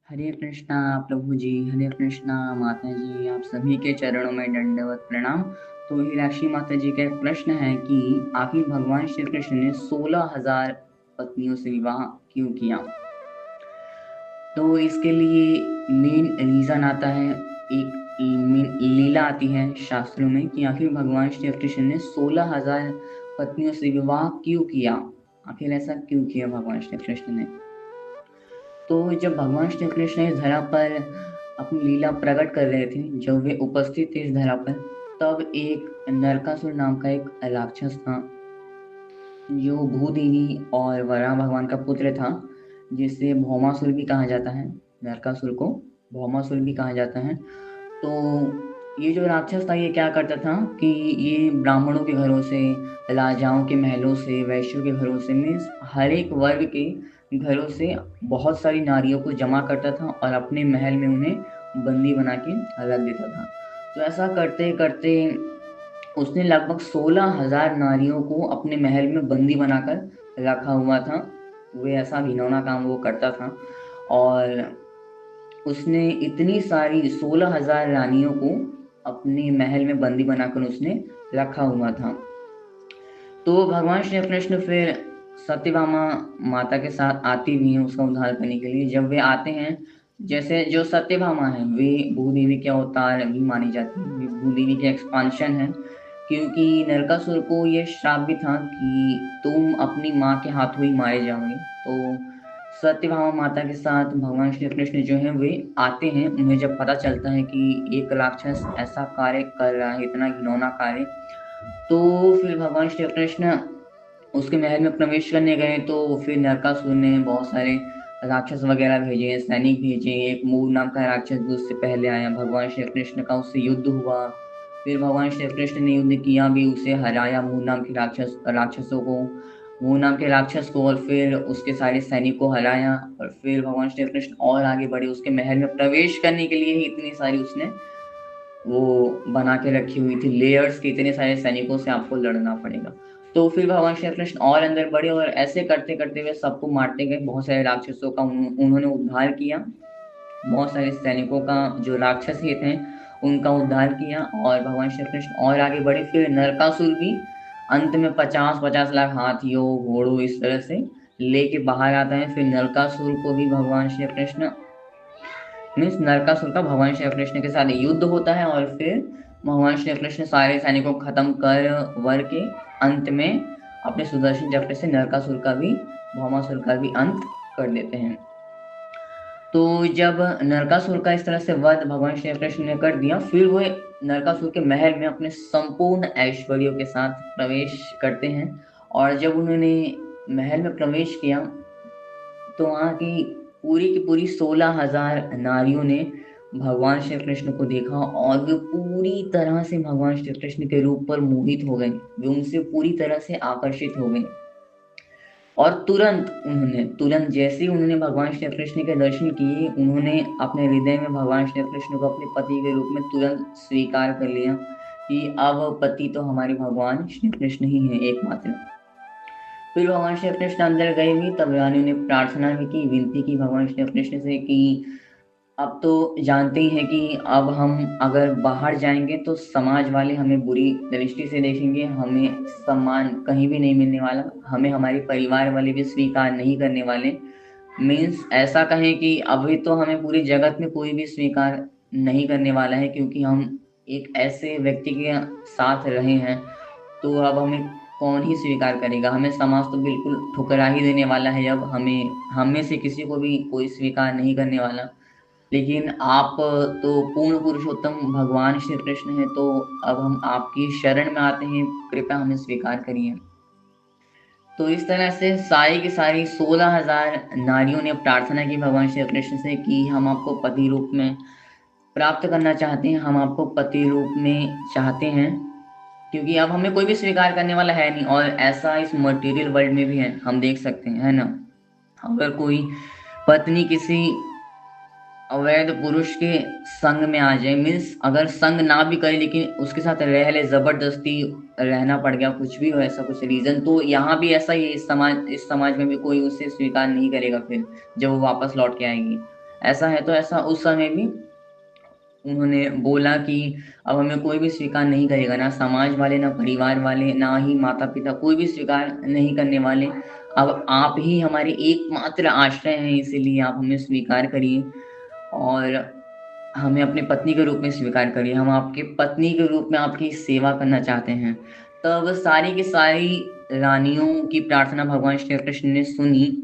हरे कृष्णा प्रभु जी, हरे कृष्णा माता जी, आप सभी के चरणों में दंडवत प्रणाम। तो हीराक्षी माता जी का एक प्रश्न है कि आखिर भगवान श्री कृष्ण ने 16,000 पत्नियों से विवाह क्यों किया। तो इसके लिए मेन रीज़न आता है, एक लीला आती है शास्त्रों में कि आखिर भगवान श्री कृष्ण ने 16,000 पत्नियों से विवाह क्यों किया। आखिर ऐसा क्यों किया भगवान श्री कृष्ण ने। तो जब भगवान श्री कृष्ण इस धरा पर अपनी लीला प्रकट कर रहे थे, जब वे उपस्थित थे इस धरा पर, तब एक नरकासुर नाम का एक राक्षस था, जो भूदेवी और वराह भगवान का पुत्र था, जिसे भौमासुर भी कहा जाता है। नरकासुर को भौमासुर भी कहा जाता है। तो ये जो राक्षस था, ये क्या करता था कि ये ब्राह्मणों के घरों से, राजाओं के महलों से, वैश्यों के घरों से, मीन्स हर एक वर्ग के घरों से बहुत सारी नारियों को जमा करता था और अपने महल में उन्हें बंदी बना के रख देता था। तो ऐसा करते करते उसने लगभग 16,000 नारियों को अपने महल में बंदी बनाकर रखा हुआ था। वे ऐसा घिनौना काम वो करता था और उसने इतनी सारी 16,000 रानियों को अपने महल में बंदी बनाकर उसने रखा हुआ था। तो भगवान श्री कृष्ण फिर सत्यभामा माता के साथ आती भी हैं उसका उद्धार करने के लिए। जब वे आते हैं, जैसे जो सत्यभामा है वे भूदेवी के अवतार भी मानी जाती है, वे भूदेवी के एक्सपांशन है, क्योंकि नरकासुर को ये श्राप भी था कि तुम अपनी माँ के हाथों ही मारे जाओगे। तो सत्यभामा माता के साथ भगवान श्री कृष्ण जो है वे आते हैं। उन्हें जब पता चलता है कि एक राक्षस ऐसा कार्य कर रहा है, इतना घिनौना कार्य, तो फिर भगवान श्री कृष्ण उसके महल में प्रवेश करने गए। तो फिर नरकासुर ने बहुत सारे राक्षस वगैरह भेजे, सैनिक भेजे। एक मूर नाम का राक्षस भी उससे पहले आया, भगवान श्री कृष्ण का उससे युद्ध हुआ। फिर भगवान श्री कृष्ण ने युद्ध किया भी, उसे हराया, मूर नाम के राक्षसों को, मूर नाम के राक्षस को, और फिर उसके सारे सैनिक को हराया। और फिर भगवान श्री कृष्ण और आगे बढ़े, उसके महल में प्रवेश करने के लिए ही इतनी सारी उसने वो बना के रखी हुई थी लेयर्स के, इतने सारे सैनिकों से आपको लड़ना पड़ेगा। तो फिर भगवान श्री कृष्ण और अंदर बढ़े और ऐसे करते करते हुए सबको मारते गए। बहुत सारे राक्षसों का उन्होंने उद्धार किया, बहुत सारे सैनिकों का, जो राक्षस ही थे उनका उद्धार किया। और भगवान श्री कृष्ण और आगे बढ़े। फिर नरकासुर भी अंत में 50-50 लाख हाथियों घोड़ों इस तरह से लेके बाहर आता है। फिर नरकासुर को भी भगवान श्री कृष्ण, मीन्स नरकासुर का भगवान श्री कृष्ण के साथ युद्ध होता है और फिर भगवान श्री कृष्ण सारे सैनिकों को खत्म कर वर के अंत में अपने सुदर्शन चक्र से नरकासुर का भी, भौमासुर का भी अंत कर देते हैं। तो जब नरकासुर का इस तरह से वध भगवान श्री कृष्ण ने कर दिया, फिर वो नरकासुर के महल में अपने संपूर्ण ऐश्वर्यों के साथ प्रवेश करते हैं। और जब उन्होंने महल में प्रवेश किया, तो वहाँ की पूरी 16,000 नारियों ने भगवान श्री कृष्ण को देखा और वे पूरी तरह से भगवान श्री कृष्ण के रूप पर मोहित हो गई, वे उनसे पूरी तरह से आकर्षित हो गई। और तुरंत जैसे ही उन्होंने भगवान श्री कृष्ण के दर्शन किए, उन्होंने अपने हृदय में भगवान श्री कृष्ण को अपने पति के रूप में तुरंत स्वीकार कर लिया कि अब पति तो हमारे भगवान श्री कृष्ण ही हैं एकमात्र। फिर भगवान श्री कृष्ण अंदर गए भी, तब रानी ने प्रार्थना भी की, विनती की भगवान श्री कृष्ण से कि अब तो जानते ही हैं कि अब हम अगर बाहर जाएंगे तो समाज वाले हमें बुरी दृष्टि से देखेंगे, हमें सम्मान कहीं भी नहीं मिलने वाला, हमें हमारे परिवार वाले भी स्वीकार नहीं करने वाले। मीन्स ऐसा कहें कि अभी तो हमें पूरी जगत में कोई भी स्वीकार नहीं करने वाला है, क्योंकि हम एक ऐसे व्यक्ति के साथ रहे हैं। तो अब हमें कौन ही स्वीकार करेगा, हमें समाज तो बिल्कुल ठुकरा ही देने वाला है, अब हम में से किसी को भी कोई स्वीकार नहीं करने वाला। लेकिन आप तो पूर्ण पुरुषोत्तम भगवान श्री कृष्ण हैं, तो अब हम आपकी शरण में आते हैं, कृपया हमें स्वीकार करिए। तो इस तरह से सारी की सारी 16,000 नारियों ने प्रार्थना की भगवान श्री कृष्ण से कि हम आपको पति रूप में प्राप्त करना चाहते हैं, हम आपको पति रूप में चाहते हैं, क्योंकि अब हमें कोई भी स्वीकार करने वाला है नहीं। और ऐसा इस मटेरियल वर्ल्ड में भी है, हम देख सकते हैं, है ना। अगर कोई पत्नी किसी अवैध पुरुष के संग में आ जाए, मीन्स अगर संग ना भी करे लेकिन उसके साथ रह ले, जबरदस्ती रहना पड़ गया, कुछ भी हो ऐसा कुछ रीजन, तो यहाँ भी ऐसा ही, इस समाज में भी कोई उसे स्वीकार नहीं करेगा फिर जब वो वापस लौट के आएगी। ऐसा है तो ऐसा उस समय भी उन्होंने बोला कि अब हमें कोई भी स्वीकार नहीं करेगा, ना समाज वाले, ना परिवार वाले, ना ही माता-पिता, कोई भी स्वीकार नहीं करने वाले। अब आप ही हमारे एकमात्र आश्रय हैं, इसीलिए आप हमें स्वीकार करिए और हमें अपनी पत्नी के रूप में स्वीकार करिए। हम आपकी पत्नी के रूप में आपकी सेवा करना चाहते हैं। तब सारी की सारी रानियों की प्रार्थना भगवान श्री कृष्ण ने सुनी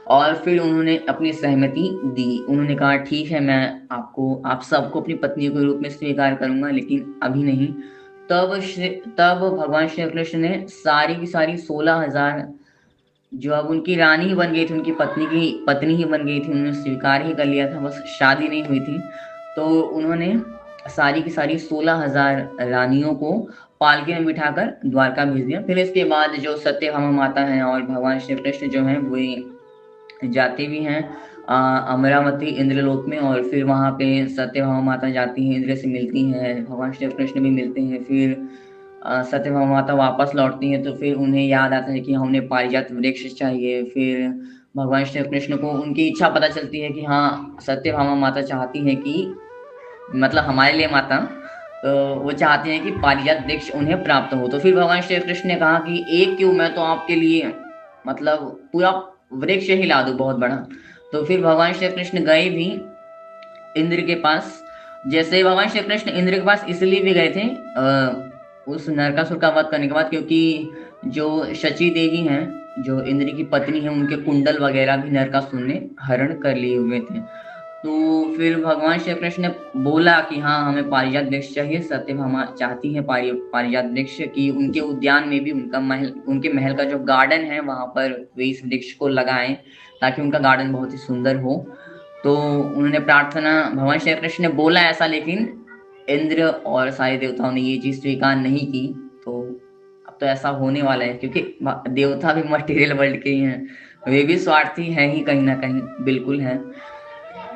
और फिर उन्होंने अपनी सहमति दी। उन्होंने कहा ठीक है, मैं आप सबको अपनी पत्नी के रूप में स्वीकार करूँगा, लेकिन अभी नहीं। तब भगवान श्री कृष्ण ने सारी की सारी 16,000 जो अब उनकी रानी ही बन गई थी, उनकी पत्नी ही बन गई थी, उन्होंने स्वीकार ही कर लिया था, बस शादी नहीं हुई थी। तो उन्होंने सारी की सारी 16,000 रानियों को पालकी में बिठाकर द्वारका भेज दिया। फिर इसके बाद जो सत्यभामा माता हैं और भगवान श्री कृष्ण जो हैं वो जाते भी हैं अमरावती इंद्रलोक में, और फिर वहाँ पे सत्यभामा माता जाती हैं, इंद्र से मिलती हैं, भगवान श्री कृष्ण भी मिलते हैं। फिर सत्यभामा माता वापस लौटती हैं तो फिर उन्हें याद आता है कि हमें पारिजात वृक्ष चाहिए। फिर भगवान श्री कृष्ण को उनकी इच्छा पता चलती है कि हाँ, सत्यभामा माता चाहती हैं कि मतलब हमारे लिए माता वो चाहते हैं कि पारिजात वृक्ष उन्हें प्राप्त हो। तो फिर भगवान श्री कृष्ण ने कहा कि एक क्यों, मैं तो आपके लिए मतलब पूरा वृक्ष ही ला दूं बहुत बड़ा। तो फिर भगवान श्री कृष्ण गए भी इंद्र के पास। जैसे भगवान श्री कृष्ण इंद्र के पास इसलिए भी गए थे उस नरकासुर का वध करने के बाद, क्योंकि जो शची देवी हैं, जो इंद्र की पत्नी है, उनके कुंडल वगैरह भी नरकासुर ने हरण कर लिए हुए थे। तो फिर भगवान श्री कृष्ण ने बोला कि हाँ, हमें पारिजात वृक्ष चाहिए। सत्यभामा चाहती है पारिजात वृक्ष की उनके उद्यान में भी उनके महल का जो गार्डन है वहां पर वे इस वृक्ष को लगाएं ताकि उनका गार्डन बहुत ही सुंदर हो। तो उन्होंने प्रार्थना, भगवान श्री कृष्ण ने बोला ऐसा, लेकिन इंद्र और सारे देवताओं ने ये चीज स्वीकार नहीं की। तो अब तो ऐसा होने वाला है, क्योंकि देवता भी मटेरियल वर्ल्ड के ही हैं, वे भी स्वार्थी हैं ही कहीं ना कहीं, बिल्कुल है।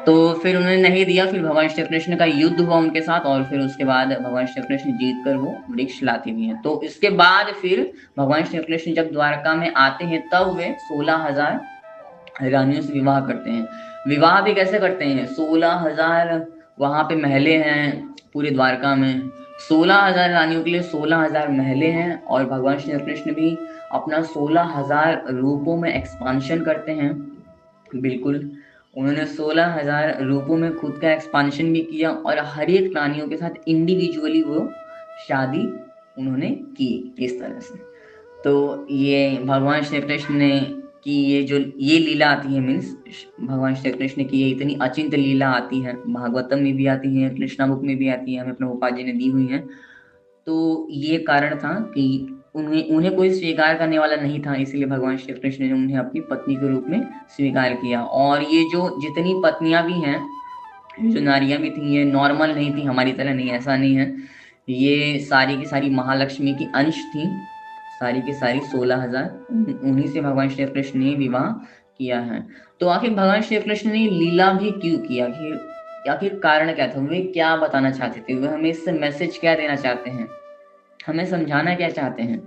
तो फिर उन्होंने नहीं दिया। फिर भगवान श्री कृष्ण का युद्ध हुआ उनके साथ और फिर उसके बाद भगवान श्री कृष्ण जीत कर वो वृक्ष लाते भी हैं। तो इसके बाद फिर भगवान श्री कृष्ण जब द्वारका में आते हैं तब वे 16,000 रानियों से विवाह करते हैं। विवाह भी कैसे करते हैं, 16,000 वहां पे महले हैं पूरे द्वारका में, 16,000 रानियों के लिए 16,000 महले हैं, और भगवान श्री कृष्ण भी अपना 16,000 रूपों में एक्सपांशन करते हैं। बिल्कुल, उन्होंने 16,000 रूपों में खुद का एक्सपांशन भी किया और हर एक रानियों के साथ इंडिविजुअली वो शादी उन्होंने की इस तरह से। तो ये भगवान श्री कृष्ण ने की ये लीला आती है, मीन्स भगवान श्री कृष्ण की ये इतनी अचिंत्य लीला आती है, भागवतम में भी आती है, कृष्णा बुक में भी आती है, हमें प्रभुपाद जी ने दी हुई है। तो ये कारण था कि उन्हें कोई स्वीकार करने वाला नहीं था, इसलिए भगवान श्री कृष्ण ने उन्हें अपनी पत्नी के रूप में स्वीकार किया। और ये जो जितनी पत्नियां भी हैं, जो नारियां भी थी, ये नॉर्मल नहीं थी, हमारी तरह नहीं, ऐसा नहीं है, ये सारी की सारी महालक्ष्मी की अंश थी, सारी की सारी 16,000 उन्हीं से भगवान श्री कृष्ण ने विवाह किया है। तो आखिर भगवान श्री कृष्ण ने लीला भी क्यों किया, आखिर कारण क्या था, वे क्या बताना चाहते थे, वे हमें इससे मैसेज क्या देना चाहते हैं, हमें समझाना क्या चाहते हैं।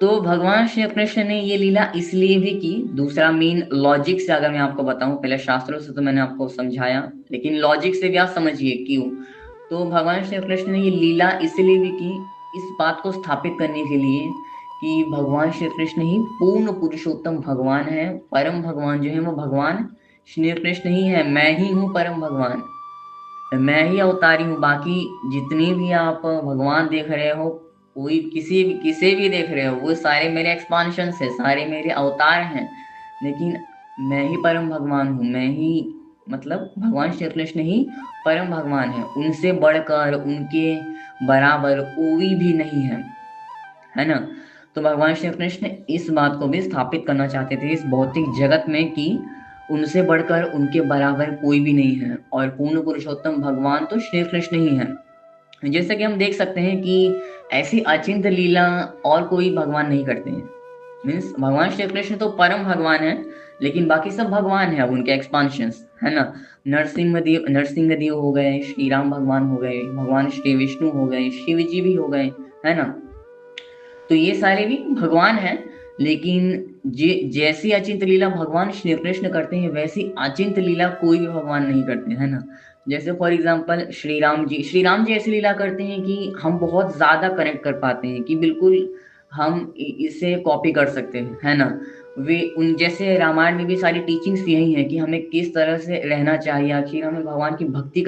तो भगवान श्री कृष्ण ने ये लीला इसलिए भी की, दूसरा मेन लॉजिक से अगर मैं आपको बताऊं, पहले शास्त्रों से तो मैंने आपको समझाया, लेकिन लॉजिक से भी आप समझिए क्यों। तो भगवान श्री कृष्ण ने ये लीला इसलिए भी की, इस बात को स्थापित करने के लिए कि भगवान श्री कृष्ण ही पूर्ण पुरुषोत्तम भगवान है, परम भगवान जो है वो भगवान श्री कृष्ण ही है, मैं ही हूँ परम भगवान, मैं ही अवतारी हूँ। बाकी जितनी भी आप भगवान देख रहे हो, कोई किसी भी देख रहे हो, वो सारे मेरे एक्सपांशन है, सारे मेरे अवतार हैं, लेकिन मैं ही परम भगवान हूँ, मैं ही मतलब भगवान श्री कृष्ण ही परम भगवान है, उनसे बढ़कर उनके बराबर कोई भी नहीं है ना। तो भगवान श्री कृष्ण इस बात को भी स्थापित करना चाहते थे इस भौतिक जगत में कि उनसे बढ़कर उनके बराबर कोई भी नहीं है, और पूर्ण पुरुषोत्तम भगवान तो श्री कृष्ण ही है। जैसे कि हम देख सकते हैं कि ऐसी अचिंत्य लीला और कोई भगवान नहीं करते हैं, मीन्स भगवान श्री कृष्ण तो परम भगवान है, लेकिन बाकी सब भगवान है, अब उनके एक्सपांशंस है ना, नरसिंह देव हो गए, श्री राम भगवान हो गए, भगवान श्री विष्णु हो गए, शिव जी भी हो गए, है ना। तो ये सारे भी भगवान हैं, लेकिन जैसी अचिंत लीला भगवान श्री कृष्ण करते हैं वैसी अचिंत लीला कोई भी भगवान नहीं करते, है ना। जैसे फॉर एग्जाम्पल श्री राम जी ऐसी लीला करते हैं कि हम बहुत ज्यादा कनेक्ट कर पाते हैं कि बिल्कुल हम इसे कॉपी कर सकते हैं, है ना। वे उन जैसे रामायण में भी सारी टीचिंग्स यही है कि हमें किस तरह से रहना चाहिए, आखिर हमें भगवान की भक्ति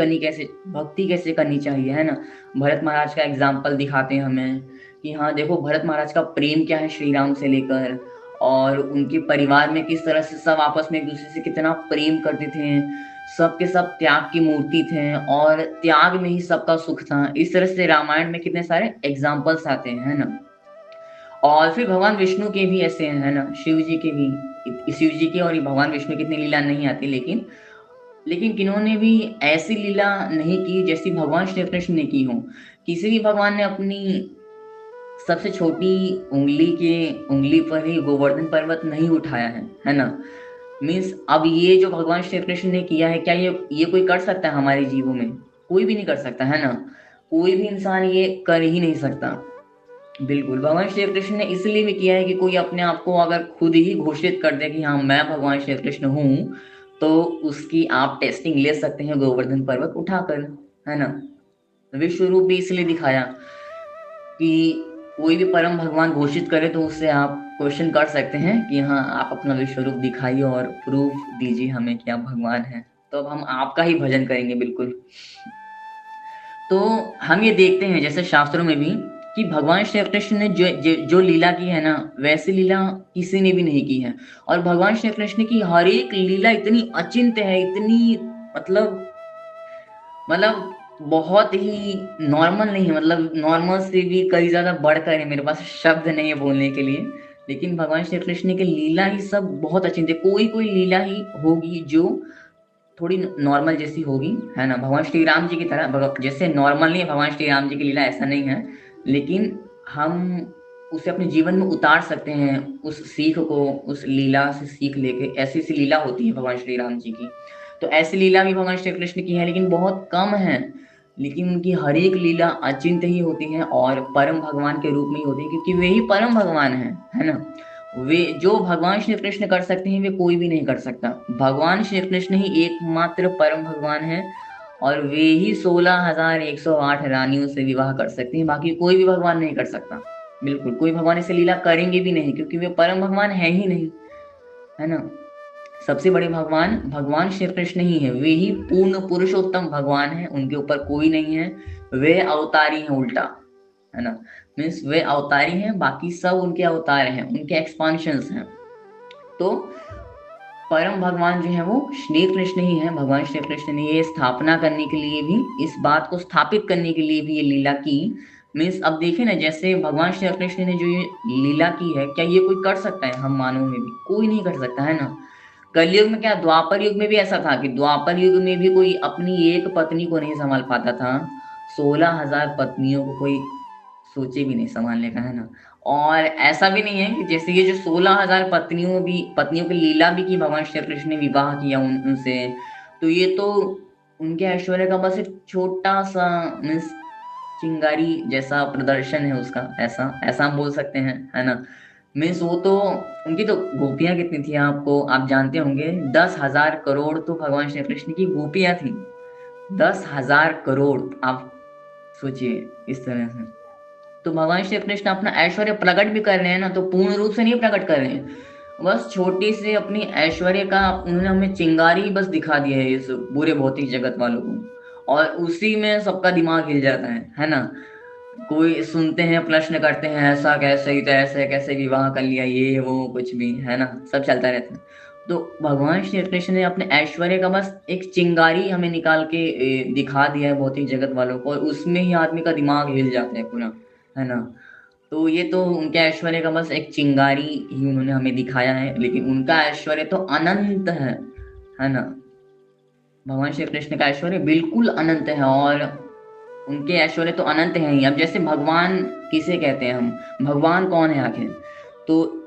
कैसे करनी चाहिए, है ना। भरत महाराज का एग्जाम्पल दिखाते हैं हमें कि हाँ देखो भरत महाराज का प्रेम क्या है श्री राम से लेकर, और उनके परिवार में किस तरह से सब आपस में एक दूसरे से कितना प्रेम करते थे, सब के सब त्याग की मूर्ति थे और त्याग में ही सबका सुख था। इस तरह से रामायण में कितने सारे एग्जाम्पल्स आते हैं, है ना। और फिर भगवान विष्णु के भी ऐसे हैं, है ना, शिव जी की और भगवान विष्णु की इतनी लीला नहीं आती, लेकिन किन्होंने भी ऐसी लीला नहीं की जैसी भगवान श्री कृष्ण ने की हो। किसी भी भगवान ने अपनी सबसे छोटी उंगली पर ही गोवर्धन पर्वत नहीं उठाया है ना। मीन्स अब ये जो भगवान श्री कृष्ण ने किया है, क्या ये कोई कर सकता है हमारे जीवों में? कोई भी नहीं कर सकता, है ना। कोई भी इंसान ये कर ही नहीं सकता। बिल्कुल भगवान श्री कृष्ण ने इसलिए भी किया है कि कोई अपने आप को अगर खुद ही घोषित कर दे कि हाँ मैं भगवान श्री कृष्ण हूँ, तो उसकी आप टेस्टिंग ले सकते हैं गोवर्धन पर्वत उठाकर, है ना। विश्व रूप भी इसलिए दिखाया कि कोई भी परम भगवान घोषित करे तो उससे आप क्वेश्चन कर सकते हैं कि हाँ आप अपना विश्व रूप दिखाइए और प्रूफ दीजिए हमें कि आप भगवान हैं, तो अब हम आपका ही भजन करेंगे बिल्कुल। तो हम ये देखते हैं जैसे शास्त्रों में भी कि भगवान श्री कृष्ण ने जो लीला की है ना, वैसी लीला किसी ने भी नहीं की है। और भगवान श्री कृष्ण की हर एक लीला इतनी अचिंत्य है, इतनी मतलब बहुत ही नॉर्मल नहीं है, मतलब नॉर्मल से भी कई ज्यादा बढ़कर है। मेरे पास शब्द नहीं है बोलने के लिए, लेकिन भगवान श्री कृष्ण की लीला ही सब बहुत अचिंत्य। कोई कोई लीला ही होगी जो थोड़ी नॉर्मल जैसी होगी, है ना। भगवान श्री राम जी की तरह जैसे नॉर्मल नहीं है भगवान श्री राम जी की लीला, ऐसा नहीं है, लेकिन हम उसे अपने जीवन में उतार सकते हैं, उस सीख को, उस लीला से सीख लेके। ऐसी सी लीला होती है भगवान श्री राम जी की। तो ऐसी लीला भी भगवान श्री कृष्ण की है, लेकिन बहुत कम है। लेकिन उनकी हर एक लीला अचिंत्य ही होती है और परम भगवान के रूप में ही होती है, क्योंकि वे ही परम भगवान है ना। वे जो भगवान श्री कृष्ण कर सकते हैं वे कोई भी नहीं कर सकता। भगवान श्री कृष्ण ही एकमात्र परम भगवान है, और वे ही 16,108 रानियों से विवाह कर सकते हैं, बाकी कोई भी भगवान नहीं कर सकता। बिल्कुल कोई भगवान इसे लीला करेंगे भी नहीं, क्योंकि वे परम भगवान है ही नहीं, है ना। सबसे बड़े भगवान भगवान श्री कृष्ण ही है, वे ही पूर्ण पुरुषोत्तम भगवान है, उनके ऊपर कोई नहीं है। वे अवतारी हैं उल्टा, है ना। मीन्स वे अवतारी हैं, बाकी सब उनके अवतार हैं, उनके एक्सपांशंस हैं। तो परम भगवान जो है वो श्री कृष्ण ही है। भगवान श्री कृष्ण ने ये स्थापना करने के लिए भी, इस बात को स्थापित करने के लिए भी ये लीला की। मीन्स अब देखें ना, जैसे भगवान श्री कृष्ण ने जो ये लीला की है, क्या ये कोई कर सकता है? हम मानव में भी कोई नहीं कर सकता, है ना। कलयुग में क्या, द्वापर युग में भी ऐसा था कि द्वापर युग में भी कोई अपनी एक पत्नी को नहीं संभाल पाता था। 16,000 पत्नियों को कोई सोचे भी नहीं संभालने का, है ना। और ऐसा भी नहीं है कि जैसे ये जो 16,000 पत्नियों की लीला भी की भगवान श्री कृष्ण ने, विवाह किया उनसे, तो ये तो उनके ऐश्वर्य का बस एक छोटा सा मीन्स चिंगारी जैसा प्रदर्शन है उसका, ऐसा ऐसा हम बोल सकते हैं, है ना। मीन्स वो तो, उनकी तो गोपियां कितनी थी आपको, आप जानते होंगे, 10,000 करोड़ तो भगवान श्री कृष्ण की गोपियां थी। 10,000 करोड़, आप सोचिए इस तरह से। तो भगवान श्री कृष्ण अपना ऐश्वर्य प्रकट भी कर रहे हैं ना, तो पूर्ण रूप से नहीं प्रकट कर रहे हैं, बस छोटी से अपनी ऐश्वर्य का उन्होंने हमें चिंगारी बस दिखा दिया है इस पूरे भौतिक जगत वालों को, और उसी में सबका दिमाग हिल जाता है ना। कोई सुनते हैं, प्रश्न करते हैं, ऐसा कैसे, ही तो ऐसे कैसे विवाह कर लिया, ये वो कुछ भी, है ना, सब चलता रहता है। तो भगवान श्री कृष्ण ने अपने ऐश्वर्य का बस एक चिंगारी हमें निकाल के दिखा दिया है भौतिक जगत वालों को, और उसमें ही आदमी का दिमाग हिल जाता है पूरा, है ना। तो ये तो उनके ऐश्वर्य का बस एक चिंगारी ही उन्होंने हमें दिखाया है, लेकिन उनका ऐश्वर्य तो अनंत है ना। भगवान श्री कृष्ण का ऐश्वर्य बिल्कुल अनंत है, और उनके ऐश्वर्य तो अनंत है ही। अब जैसे भगवान किसे कहते हैं, हम भगवान कौन है आखिर, तो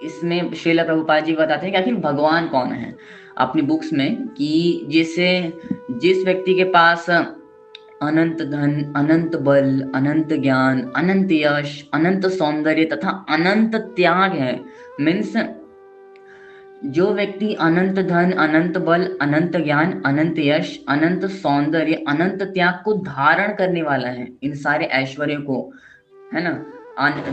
इसमें श्रील प्रभुपाद जी बताते हैं कि आखिर भगवान कौन है अपनी बुक्स में, कि जिस व्यक्ति के पास अनंत धन, अनंत बल, अनंत ज्ञान, अनंत यश, अनंत सौंदर्य तथा अनंत त्याग है। मीन्स जो व्यक्ति अनंत धन, अनंत बल, अनंत ज्ञान, अनंत यश, अनंत सौंदर्य, अनंत त्याग को धारण करने वाला है, इन सारे ऐश्वर्य को, है ना,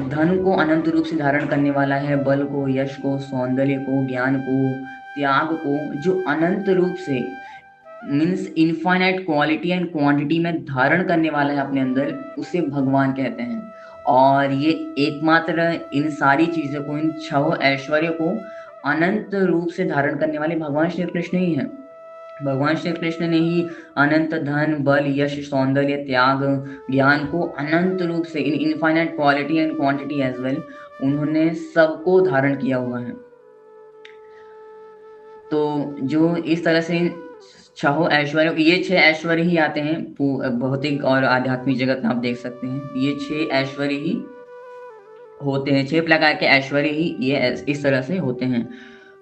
धन को अनंत रूप से धारण करने वाला है, बल को, यश को, सौंदर्य को, ज्ञान को, त्याग को, जो अनंत रूप से means infinite quality and quantity में धारण करने वाला है अपने अंदर, उसे भगवान कहते हैं। और ये एकमात्र इन सारी चीजों को, इन छह ऐश्वर्य को अनंत रूप से धारण करने वाले भगवान श्री कृष्ण ही हैं। भगवान श्री कृष्ण ने ही अनंत धन, बल, यश, सौंदर्य, त्याग, ज्ञान को अनंत रूप से in infinite quality and quantity as well, उन्होंने सबको धारण किया हुआ है। तो जो इस तरह से छह ऐश्वर्य, ये 6 ऐश्वर्य ही आते हैं भौतिक और आध्यात्मिक जगत में, आप देख सकते हैं ये 6 ऐश्वर्य ही होते हैं, 6 प्रकार के ऐश्वर्य ही ये इस तरह से होते हैं।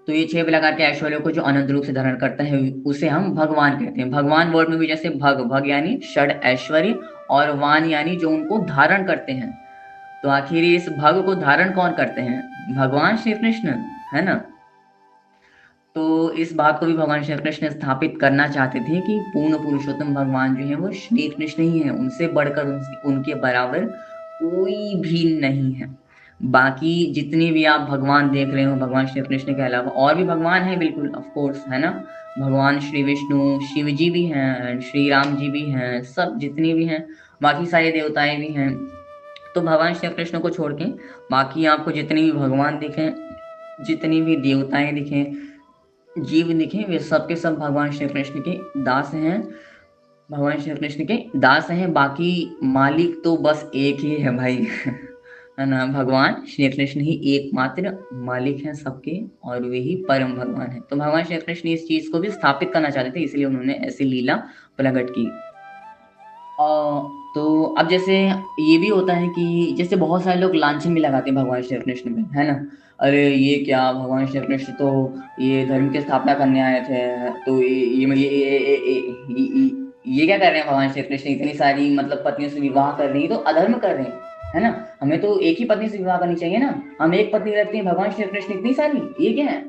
तो ये 6 प्रकार के ऐश्वर्यों को जो अनंत रूप से धारण करता है उसे हम भगवान कहते हैं। भगवान वर्ड में भी जैसे भग यानी षड ऐश्वर्य, और वान यानी जो उनको धारण करते हैं। तो आखिर इस भग को धारण कौन करते हैं? भगवान श्री कृष्ण, है ना। तो इस बात को भी भगवान श्री कृष्ण स्थापित करना चाहते थे कि पूर्ण पुरुषोत्तम भगवान जो है वो श्री कृष्ण ही है, उनसे बढ़कर उनके बराबर कोई भी नहीं है। बाकी जितने भी आप भगवान देख रहे हो भगवान श्री कृष्ण के अलावा और भी भगवान है, बिल्कुल ऑफ कोर्स, है ना। भगवान श्री विष्णु, शिव जी भी हैं, श्री राम जी भी हैं, सब जितने भी हैं, बाकी सारे देवताएं भी हैं। तो भगवान श्री कृष्ण को छोड़ के बाकी आपको जितने भी भगवान दिखें, जितनी भी देवताएं दिखें, जीव दिखे, वे सब के सब भगवान श्री कृष्ण के दास हैं, भगवान श्री कृष्ण के दास हैं। बाकी मालिक तो बस एक ही है भाई है ना, भगवान श्री कृष्ण ही एकमात्र मालिक हैं सबके, और वे ही परम भगवान हैं। तो भगवान श्री कृष्ण इस चीज को भी स्थापित करना चाहते थे, इसलिए उन्होंने ऐसी लीला प्रकट की। तो अब जैसे ये भी होता है कि जैसे बहुत सारे लोग लांछन भी लगाते हैं भगवान श्री कृष्ण में, है ना। अरे ये क्या, भगवान श्री कृष्ण तो ये धर्म की स्थापना करने आए थे, तो ये क्या कर रहे हैं भगवान श्री कृष्ण, इतनी सारी मतलब पत्नियों से विवाह कर रही है, तो अधर्म कर रहे हैं, है ना। हमें तो एक ही पत्नी से विवाह करनी चाहिए ना, हम एक पत्नी रखते हैं, भगवान श्री कृष्ण इतनी सारी, ये क्या है।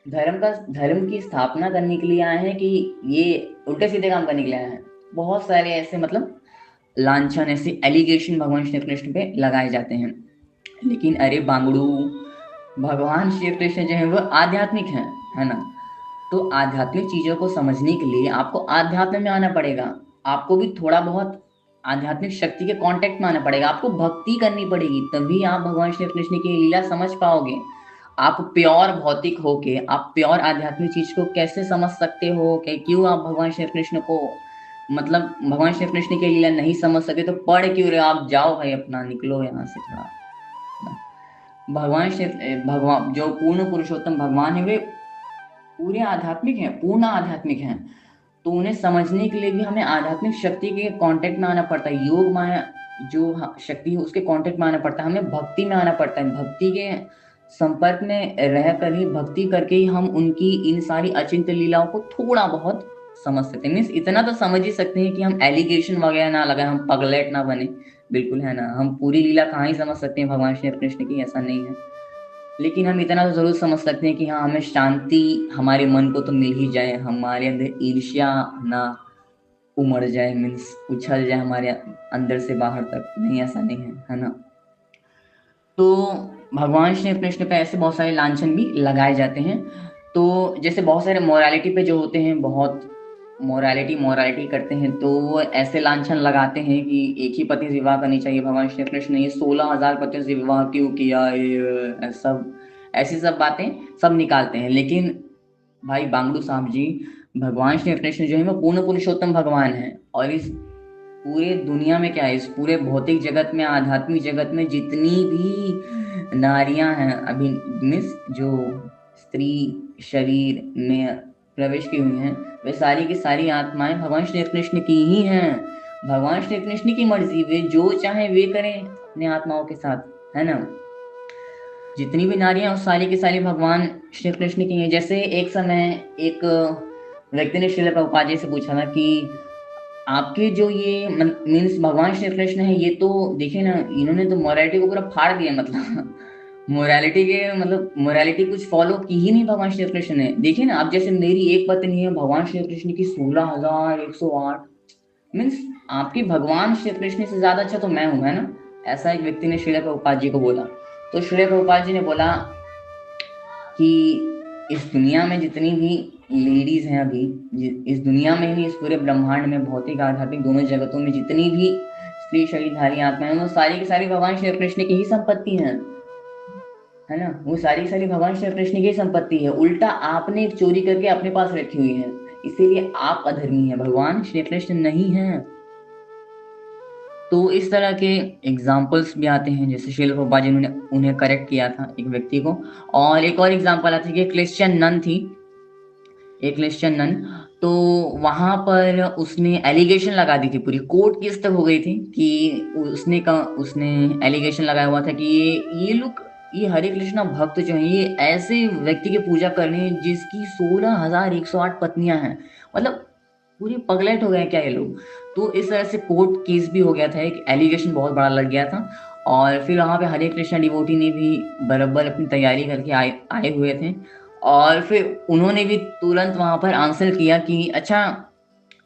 धर्म की स्थापना करने के लिए आए हैं कि ये उल्टे सीधे काम करने के लिए आए हैं। बहुत सारे ऐसे मतलब लांछन, ऐसे एलिगेशन भगवान श्री कृष्ण पे लगाए जाते हैं। लेकिन अरे बांगड़ू, भगवान श्री कृष्ण जो है वो आध्यात्मिक है ना। तो आध्यात्मिक चीजों को समझने के लिए आपको आध्यात्म में आना पड़ेगा, आपको भी थोड़ा बहुत आध्यात्मिक शक्ति के कांटेक्ट में आना पड़ेगा, आपको भक्ति करनी पड़ेगी, तभी आप भगवान श्री कृष्ण की लीला समझ पाओगे। आप प्योर भौतिक होके आप प्योर आध्यात्मिक चीज को कैसे समझ सकते हो कि क्यों आप भगवान श्री कृष्ण को मतलब भगवान श्री कृष्ण की लीला नहीं समझ सके, तो पढ़ क्यों रहे, आप जाओ भाई अपना, निकलो यहाँ से थोड़ा। भगवान जो पूर्ण पुरुषोत्तम भगवान है वे पूरे आध्यात्मिक हैं, पूर्ण आध्यात्मिक हैं। तो उन्हें समझने के लिए भी हमें आध्यात्मिक शक्ति के कांटेक्ट में आना पड़ता है, योग माया जो शक्ति है उसके कांटेक्ट में आना पड़ता है, हमें भक्ति में आना पड़ता है। भक्ति के संपर्क में रहकर ही, भक्ति करके ही हम उनकी इन सारी अचिंत्य लीलाओं को थोड़ा बहुत समझ सकते हैं। मीन्स इतना तो समझ ही सकते हैं कि हम एलिगेशन वगैरह ना लगाए, हम पगलेट ना बने, बिल्कुल, है ना। हम पूरी लीला कहाँ ही समझ सकते हैं भगवान श्री कृष्ण की, ऐसा नहीं है। लेकिन हम इतना तो जरूर समझ सकते हैं कि हाँ, हमें शांति हमारे मन को तो मिल ही जाए, हमारे अंदर ईर्ष्या ना उमड़ जाए, मीन्स उछल जाए हमारे अंदर से बाहर तक, नहीं, ऐसा नहीं है ना। तो भगवान श्री कृष्ण पे ऐसे बहुत सारे लांछन भी लगाए जाते हैं। तो जैसे बहुत सारे मोरालिटी पे जो होते हैं, बहुत मोरालिटी करते हैं, तो वो ऐसे लांछन लगाते हैं कि एक ही पति से विवाह करनी चाहिए। भगवान श्री कृष्ण ने 16,000 पतियों से विवाह क्यों किया, ये सब ऐसी सब बातें सब निकालते हैं। लेकिन भाई बांगड़ू साहब जी, भगवान श्री कृष्ण जो है वो पूर्ण पुरुषोत्तम भगवान है, और इस पूरे दुनिया में क्या है, इस पूरे भौतिक जगत में, आध्यात्मिक जगत में जितनी भी नारियां हैं, अभी मिस जो स्त्री शरीर में प्रवेश की हुई हैं, वे सारी की सारी आत्माएं भगवान श्री कृष्ण की ही हैं। भगवान श्री कृष्ण की मर्जी, वे जो चाहे वे करें अपने आत्माओं के साथ, है ना। जितनी भी नारियां उस सारी की सारी भगवान श्री कृष्ण की हैं। जैसे एक समय एक व्यक्ति ने श्रील प्रभुपाद जी से पूछा था कि आपके जो ये मीन्स भगवान श्री कृष्ण है, ये तो देखिए ना, इन्होंने तो मोरालिटी को पूरा फाड़ दिया, मतलब मोरालिटी के मतलब मोरालिटी कुछ फॉलो की ही नहीं भगवान श्री कृष्ण ने। देखिए ना, अब जैसे मेरी एक पत्नी है, भगवान श्री कृष्ण की 16,108, मीन्स आपके भगवान श्री कृष्ण से ज्यादा अच्छा तो मैं हूं, है ना। ऐसा एक व्यक्ति ने श्रील प्रभुपाद जी को बोला। तो श्रील प्रभुपाद जी ने बोला कि इस दुनिया में जितनी भी लेडीज हैं अभी, इस दुनिया में ही, इस पूरे ब्रह्मांड में, भौतिक आध्यात्मिक दोनों जगतों में जितनी भी स्त्री शरीरधारी आत्माएं हैं, वो सारी की सारी भगवान श्री कृष्ण की ही संपत्ति है ना। वो सारी की सारी भगवान श्री कृष्ण की ही संपत्ति है। उल्टा आपने एक चोरी करके अपने पास रखी हुई है, इसीलिए आप अधर्मी है, भगवान श्री कृष्ण नहीं है। तो इस तरह के एग्जाम्पल्स भी आते हैं, जैसे श्रील प्रभुपाद जी ने उन्हें करेक्ट किया था एक व्यक्ति को। और एक और एग्जाम्पल आती है कि क्रिश्चियन नन थी, एक क्रिश्चियन नन। तो वहां पर उसने एलिगेशन लगा दी थी, पूरी कोर्ट केस तक हो गई थी कि उसने एलिगेशन लगाया हुआ था कि ये लोग, ये हरे कृष्णा भक्त जो हैं, ये ऐसे व्यक्ति की पूजा कर रहे हैं जिसकी 16,108 पत्नियां हैं। मतलब पूरे पगलेट हो गए क्या ये लोग। तो इस तरह से कोर्ट केस भी हो गया था, एक एलिगेशन बहुत बड़ा लग गया था। और फिर वहां पे हरे कृष्णा डिवोटी ने भी बराबर अपनी तैयारी करके आए आए हुए थे। और फिर उन्होंने भी तुरंत वहां पर आंसर किया कि अच्छा,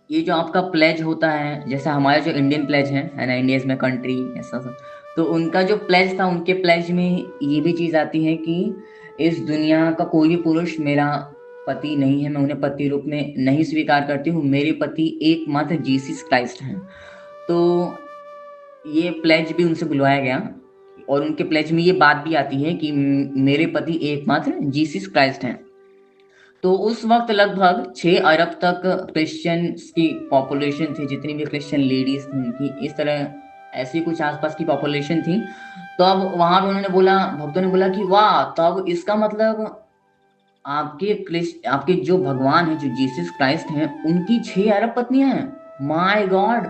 ये जो आपका प्लेज होता है, जैसे हमारा जो इंडियन प्लेज है ना, इंडिया में कंट्री ऐसा सब, तो उनका जो प्लेज था, उनके प्लेज में ये भी चीज आती है कि इस दुनिया का कोई भी पुरुष मेरा पति नहीं है, मैं उन्हें पति रूप में नहीं स्वीकार करती हूँ, मेरे पति एकमात्र जीसस क्राइस्ट हैं। तो ये प्लेज भी उनसे बुलवाया गया, और उनके प्लेज में ये बात भी आती है कि मेरे पति एकमात्र जीसस क्राइस्ट हैं। तो उस वक्त लगभग 6 अरब तक क्रिश्चियंस की पॉपुलेशन थी, जितनी भी क्रिश्चियन लेडीज थी उनकी, इस तरह ऐसी कुछ आसपास की पॉपुलेशन थी। तो अब वहां पे उन्होंने बोला, भक्तों ने बोला कि वाह, तो अब इसका मतलब आपके जो भगवान है, जो जीसस क्राइस्ट हैं, उनकी 6 अरब पत्नियां हैं। माय गॉड,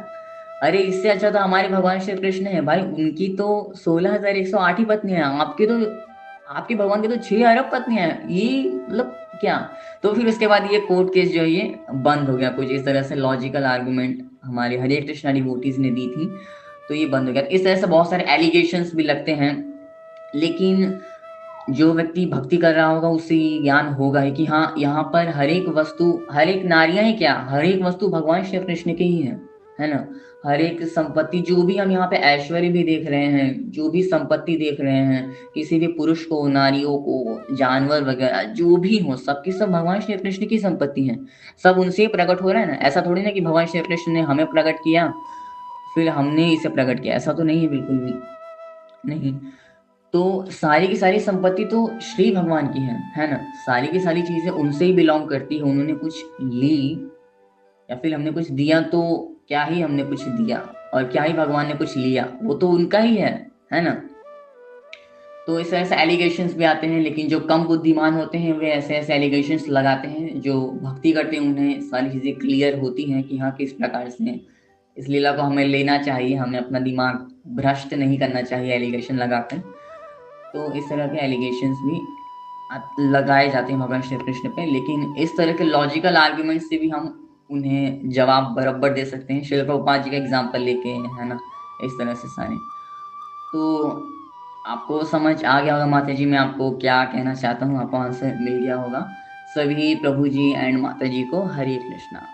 अरे इससे अच्छा तो हमारे भगवान श्री कृष्ण है भाई, उनकी तो 16,108 ही पत्नियां हैं। आपके भगवान की तो 6 अरब पत्नियां हैं, ये मतलब क्या। तो फिर उसके बाद ये कोर्ट केस जो है ये बंद हो गया, कुछ इस तरह से लॉजिकल आर्गुमेंट हमारे हरे कृष्णा डिवोटीज ने दी थी, तो ये बंद हो गया। इस तरह से बहुत सारे एलिगेशंस भी लगते हैं, लेकिन जो व्यक्ति भक्ति कर रहा होगा उससे ये ज्ञान होगा ही कि हाँ, यहाँ पर हर एक वस्तु, हर एक नारियां ही क्या, हर एक वस्तु भगवान श्री कृष्ण की ही है ना। हर एक संपत्ति, जो भी हम यहाँ पे ऐश्वर्य भी देख रहे हैं, जो भी संपत्ति देख रहे हैं, किसी भी पुरुष को, नारियों को, जानवर वगैरह जो भी हो, सबकी सब भगवान श्री कृष्ण की संपत्ति है। सब उनसे ही प्रकट हो रहा है ना। ऐसा थोड़ी ना कि भगवान श्री कृष्ण ने हमें प्रकट किया फिर हमने इसे प्रकट किया, ऐसा तो नहीं है, बिल्कुल भी नहीं। तो सारी की सारी संपत्ति तो श्री भगवान की है ना। सारी की सारी चीजें उनसे ही बिलोंग करती है। उन्होंने कुछ ली या फिर हमने कुछ दिया, तो क्या ही हमने कुछ दिया और क्या ही भगवान ने कुछ लिया, वो तो उनका ही है ना। तो इस तरह से एलिगेशंस भी आते हैं, लेकिन जो कम बुद्धिमान होते हैं वे ऐसे ऐसे एलिगेशंस लगाते हैं। जो भक्ति करते हैं उन्हें सारी चीजें क्लियर होती हैं कि हाँ, किस प्रकार से इस लीला को हमें लेना चाहिए, हमें अपना दिमाग भ्रष्ट नहीं करना चाहिए एलिगेशन लगाकर। तो इस तरह के एलिगेशंस भी लगाए जाते हैं भगवान श्री कृष्ण पे, लेकिन इस तरह के लॉजिकल आर्ग्यूमेंट से भी हम उन्हें जवाब बराबर दे सकते हैं, श्रील प्रभुपाद जी का एग्जाम्पल लेके, है ना। इस तरह से सारे। तो आपको समझ आ गया होगा माता जी मैं आपको क्या कहना चाहता हूँ, आपको आंसर मिल गया होगा। सभी प्रभु जी एंड माता जी को हरे कृष्णा।